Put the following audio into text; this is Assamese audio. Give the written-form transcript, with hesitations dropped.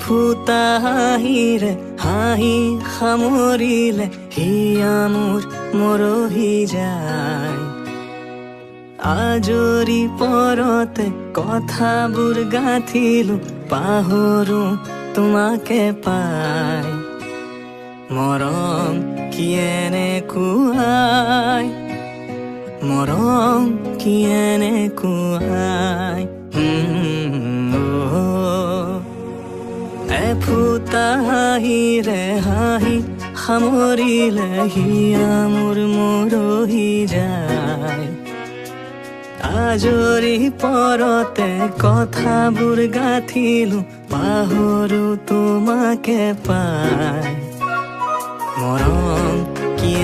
ফুটা হাঁহিৰে হাঁহি সামৰিলে হিয়া মোৰ মৰহি যায়। আজৰি পৰতে কথাবোৰ গাঁঠিলো পাহৰো তোমাকে পাই। মৰম কি এনেকুৱাই, মৰম কি এনেকুৱাই। এফুটা হাঁহিৰে হাঁহি সামৰিলে হিয়া মোৰ মৰহি যায়। আজৰি পৰতে কথাবোৰ গাঁঠিলো পাহৰো তোমাকে পাই। মৰম